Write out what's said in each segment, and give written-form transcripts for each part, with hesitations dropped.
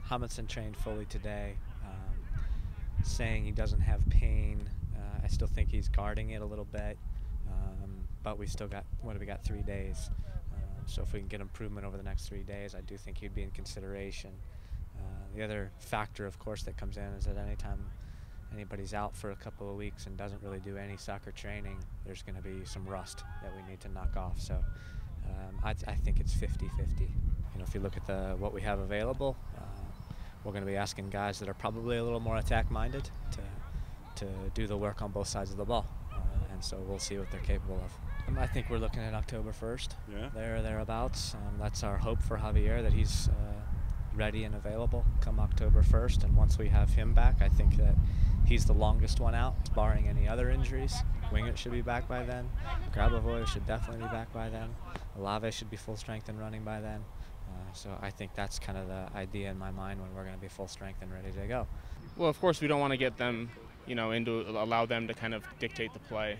Hummison trained fully today, saying he doesn't have pain. I still think he's guarding it a little bit, but we still got, what have we got, 3 days. So if we can get improvement over the next 3 days, I do think he'd be in consideration. The other factor, of course, that comes in is that anytime anybody's out for a couple of weeks and doesn't really do any soccer training, there's going to be some rust that we need to knock off. So I think it's 50-50. If you look at what we have available, we're going to be asking guys that are probably a little more attack-minded to do the work on both sides of the ball, and so we'll see what they're capable of. I think we're looking at October 1st, thereabouts. That's our hope for Javier, that he's ready and available come October 1st, and once we have him back, I think that he's the longest one out, barring any other injuries. Wingert should be back by then. Grabavoy should definitely be back by then. Olave should be full strength and running by then. So I think that's kind of the idea in my mind when we're going to be full strength and ready to go. Well, of course, we don't want to get them, allow them to kind of dictate the play.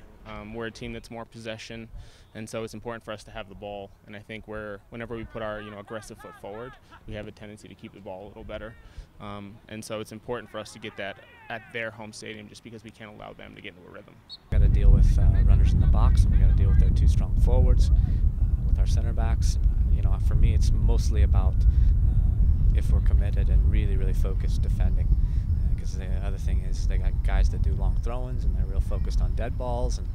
We're a team that's more possession, and so it's important for us to have the ball. And I think whenever we put our aggressive foot forward, we have a tendency to keep the ball a little better. And so it's important for us to get that at their home stadium, just because we can't allow them to get into a rhythm. We've got to deal with runners in the box, and we got to deal with their two strong forwards, with our center backs. For me, it's mostly about if we're committed and really, really focused defending. Because the other thing is they got guys that do long throw-ins, and they're real focused on dead balls, and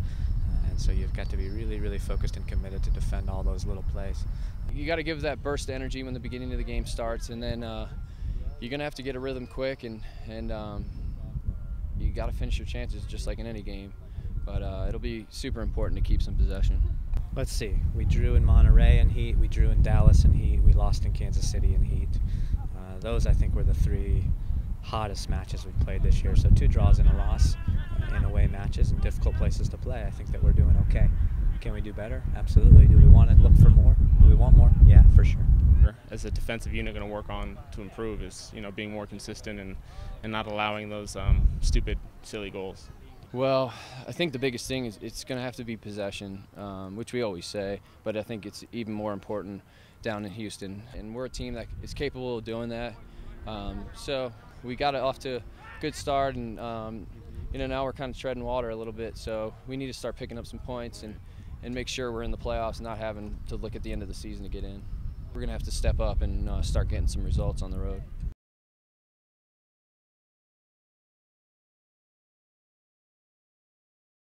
so you've got to be really, really focused and committed to defend all those little plays. You got to give that burst of energy when the beginning of the game starts, and then you're going to have to get a rhythm quick, and you got to finish your chances just like in any game. But it'll be super important to keep some possession. Let's see. We drew in Monterey in heat. We drew in Dallas in heat. We lost in Kansas City in heat. Those, I think, were the 3 hottest matches we've played this year. So 2 draws and a loss in away matches and difficult places to play. I think that we're doing okay. Can we do better? Absolutely. Do we want to look for more? Do we want more? Yeah, for sure. As a defensive unit, going to work on to improve is being more consistent and not allowing those stupid, silly goals. Well, I think the biggest thing is it's going to have to be possession, which we always say, but I think it's even more important down in Houston. And we're a team that is capable of doing that. So we got it off to a good start, and now we're kind of treading water a little bit. So we need to start picking up some points and make sure we're in the playoffs, not having to look at the end of the season to get in. We're going to have to step up and start getting some results on the road.